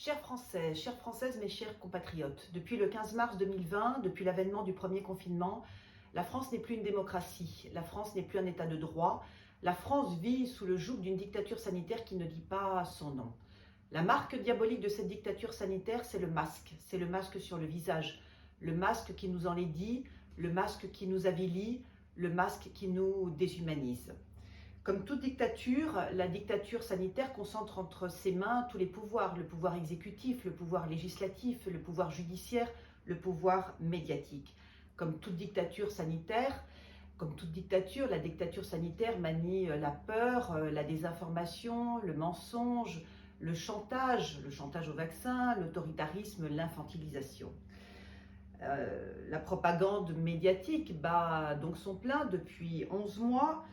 Chers Français, chères Françaises, mes chers compatriotes, depuis le 15 mars 2020, depuis l'avènement du premier confinement, la France n'est plus une démocratie, la France n'est plus un état de droit, la France vit sous le joug d'une dictature sanitaire qui ne dit pas son nom. La marque diabolique de cette dictature sanitaire, c'est le masque sur le visage, le masque qui nous enlaidit, le masque qui nous avilit, le masque qui nous déshumanise. Comme toute dictature, la dictature sanitaire concentre entre ses mains tous les pouvoirs, le pouvoir exécutif, le pouvoir législatif, le pouvoir judiciaire, le pouvoir médiatique. Comme toute dictature sanitaire, la dictature sanitaire manie la peur, la désinformation, le mensonge, le chantage au vaccin, l'autoritarisme, l'infantilisation. La propagande médiatique bat donc son plein depuis 11 mois,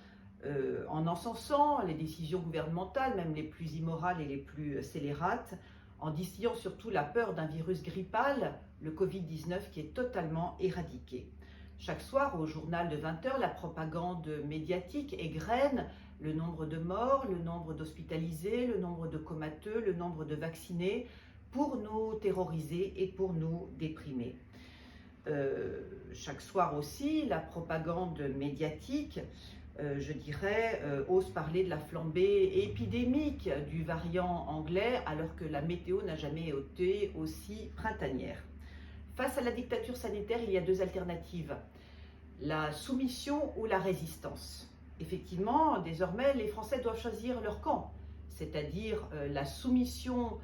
en encensant les décisions gouvernementales, même les plus immorales et les plus scélérates, en distillant surtout la peur d'un virus grippal, le Covid-19, qui est totalement éradiqué. Chaque soir, au journal de 20 h, la propagande médiatique égrène le nombre de morts, le nombre d'hospitalisés, le nombre de comateux, le nombre de vaccinés, pour nous terroriser et pour nous déprimer. Chaque soir aussi, la propagande médiatique ose parler de la flambée épidémique du variant anglais, alors que la météo n'a jamais été aussi printanière. Face à la dictature sanitaire, il y a deux alternatives: la soumission ou la résistance. Effectivement, désormais, les Français doivent choisir leur camp, c'est-à-dire la soumission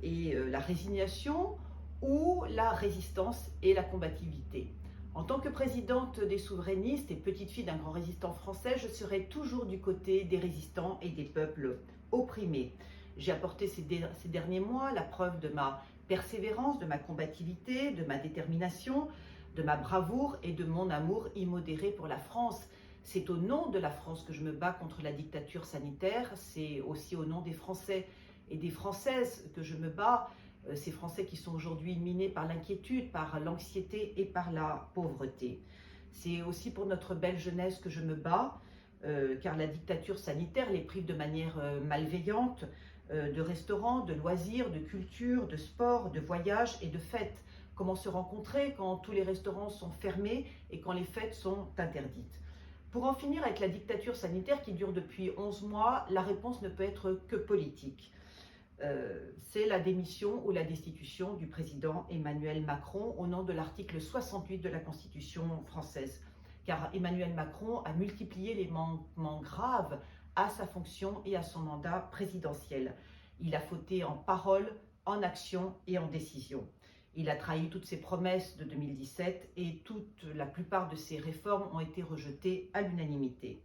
et la résignation, ou la résistance et la combativité. En tant que présidente des souverainistes et petite fille d'un grand résistant français, je serai toujours du côté des résistants et des peuples opprimés. J'ai apporté ces derniers mois la preuve de ma persévérance, de ma combativité, de ma détermination, de ma bravoure et de mon amour immodéré pour la France. C'est au nom de la France que je me bats contre la dictature sanitaire, c'est aussi au nom des Français et des Françaises que je me bats, ces Français qui sont aujourd'hui minés par l'inquiétude, par l'anxiété et par la pauvreté. C'est aussi pour notre belle jeunesse que je me bats, car la dictature sanitaire les prive de manière malveillante de restaurants, de loisirs, de culture, de sport, de voyages et de fêtes. Comment se rencontrer quand tous les restaurants sont fermés et quand les fêtes sont interdites? Pour en finir avec la dictature sanitaire qui dure depuis 11 mois, la réponse ne peut être que politique. C'est la démission ou la destitution du président Emmanuel Macron au nom de l'article 68 de la Constitution française. Car Emmanuel Macron a multiplié les manquements graves à sa fonction et à son mandat présidentiel. Il a fauté en parole, en action et en décision. Il a trahi toutes ses promesses de 2017 et la plupart de ses réformes ont été rejetées à l'unanimité.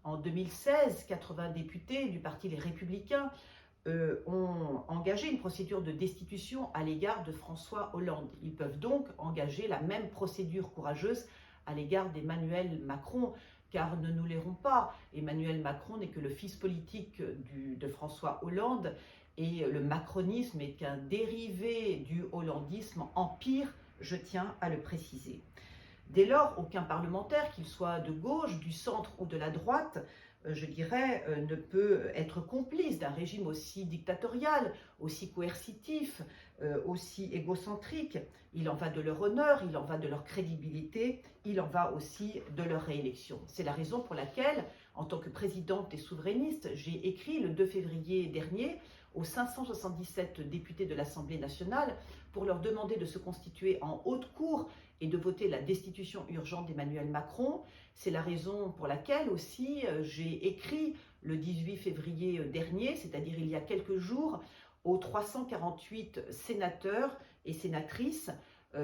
En 2016, 80 députés du parti Les Républicains ont engagé une procédure de destitution à l'égard de François Hollande. Ils peuvent donc engager la même procédure courageuse à l'égard d'Emmanuel Macron, car ne nous leurrons pas, Emmanuel Macron n'est que le fils politique de François Hollande, et le macronisme est qu'un dérivé du hollandisme en pire, je tiens à le préciser. Dès lors, aucun parlementaire, qu'il soit de gauche, du centre ou de la droite, ne peut être complice d'un régime aussi dictatorial, aussi coercitif, aussi égocentrique. Il en va de leur honneur, il en va de leur crédibilité, il en va aussi de leur réélection. C'est la raison pour laquelle, en tant que présidente des souverainistes, j'ai écrit le 2 février dernier aux 577 députés de l'Assemblée nationale pour leur demander de se constituer en haute cour et de voter la destitution urgente d'Emmanuel Macron. C'est la raison pour laquelle aussi j'ai écrit le 18 février dernier, c'est-à-dire il y a quelques jours, aux 348 sénateurs et sénatrices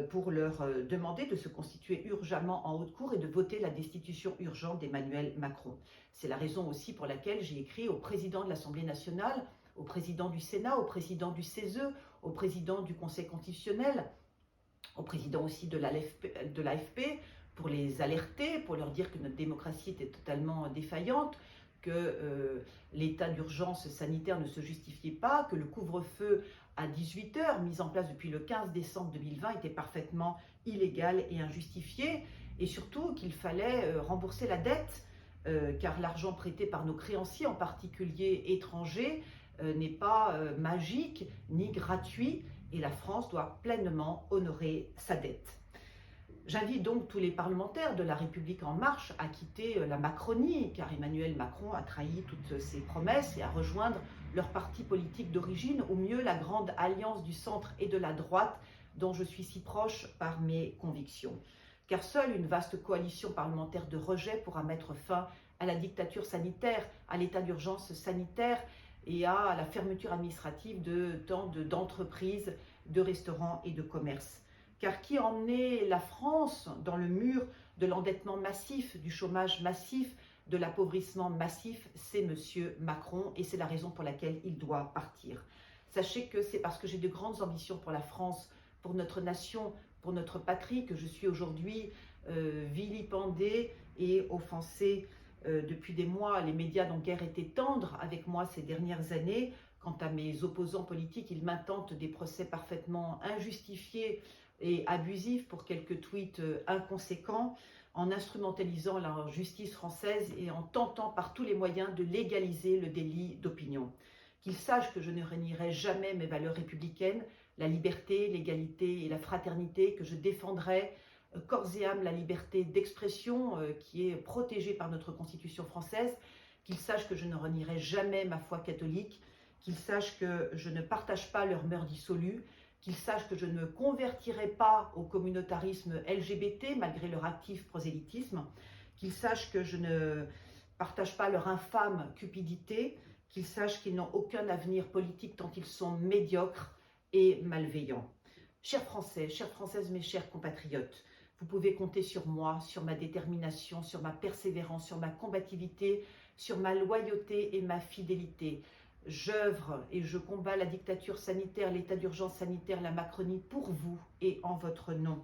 pour leur demander de se constituer urgemment en haute cour et de voter la destitution urgente d'Emmanuel Macron. C'est la raison aussi pour laquelle j'ai écrit au président de l'Assemblée nationale, au président du Sénat, au président du CESE, au président du Conseil constitutionnel, au président aussi de l'AFP, pour les alerter, pour leur dire que notre démocratie était totalement défaillante, que l'état d'urgence sanitaire ne se justifiait pas, que le couvre-feu à 18 h, mis en place depuis le 15 décembre 2020, était parfaitement illégal et injustifié, et surtout qu'il fallait rembourser la dette, car l'argent prêté par nos créanciers, en particulier étrangers, n'est pas magique ni gratuit et la France doit pleinement honorer sa dette. J'invite donc tous les parlementaires de La République En Marche à quitter la Macronie, car Emmanuel Macron a trahi toutes ses promesses, et à rejoindre leur parti politique d'origine, ou mieux la grande alliance du centre et de la droite dont je suis si proche par mes convictions. Car seule une vaste coalition parlementaire de rejet pourra mettre fin à la dictature sanitaire, à l'état d'urgence sanitaire et à la fermeture administrative de tant d'entreprises, de restaurants et de commerces. Car qui a emmené la France dans le mur de l'endettement massif, du chômage massif, de l'appauvrissement massif, c'est M. Macron, et c'est la raison pour laquelle il doit partir. Sachez que c'est parce que j'ai de grandes ambitions pour la France, pour notre nation, pour notre patrie, que je suis aujourd'hui vilipendée et offensée depuis des mois. Les médias n'ont guère été tendres avec moi ces dernières années. Quant à mes opposants politiques, ils m'intentent des procès parfaitement injustifiés et abusifs pour quelques tweets inconséquents, en instrumentalisant la justice française et en tentant par tous les moyens de légaliser le délit d'opinion. Qu'ils sachent que je ne renierai jamais mes valeurs républicaines, la liberté, l'égalité et la fraternité, que je défendrai corps et âme la liberté d'expression qui est protégée par notre Constitution française. Qu'ils sachent que je ne renierai jamais ma foi catholique, qu'ils sachent que je ne partage pas leurs mœurs dissolues, qu'ils sachent que je ne me convertirai pas au communautarisme LGBT malgré leur actif prosélytisme, qu'ils sachent que je ne partage pas leur infâme cupidité, qu'ils sachent qu'ils n'ont aucun avenir politique tant ils sont médiocres et malveillants. Chers Français, chères Françaises, mes chers compatriotes, vous pouvez compter sur moi, sur ma détermination, sur ma persévérance, sur ma combativité, sur ma loyauté et ma fidélité. J'œuvre et je combats la dictature sanitaire, l'état d'urgence sanitaire, la Macronie pour vous et en votre nom.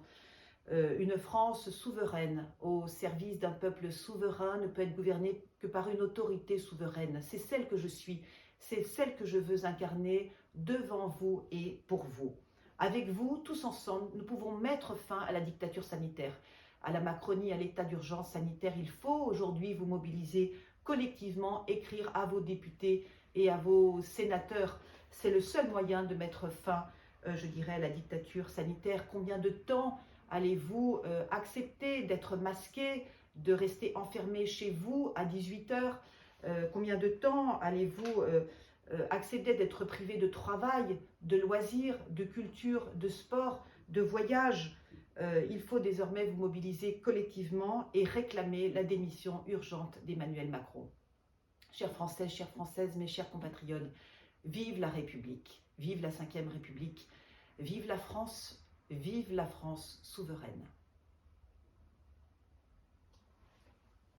Une France souveraine au service d'un peuple souverain ne peut être gouvernée que par une autorité souveraine. C'est celle que je suis, c'est celle que je veux incarner devant vous et pour vous. Avec vous, tous ensemble, nous pouvons mettre fin à la dictature sanitaire, à la Macronie, à l'état d'urgence sanitaire. Il faut aujourd'hui vous mobiliser collectivement, écrire à vos députés et à vos sénateurs. C'est le seul moyen de mettre fin, je dirais, à la dictature sanitaire. Combien de temps allez-vous accepter d'être masqué, de rester enfermé chez vous à 18h? Combien de temps allez-vous accepter d'être privé de travail, de loisirs, de culture, de sport, de voyage? Il faut désormais vous mobiliser collectivement et réclamer la démission urgente d'Emmanuel Macron. Chers Français, chères Françaises, mes chers compatriotes, vive la République, vive la Ve République, vive la France souveraine.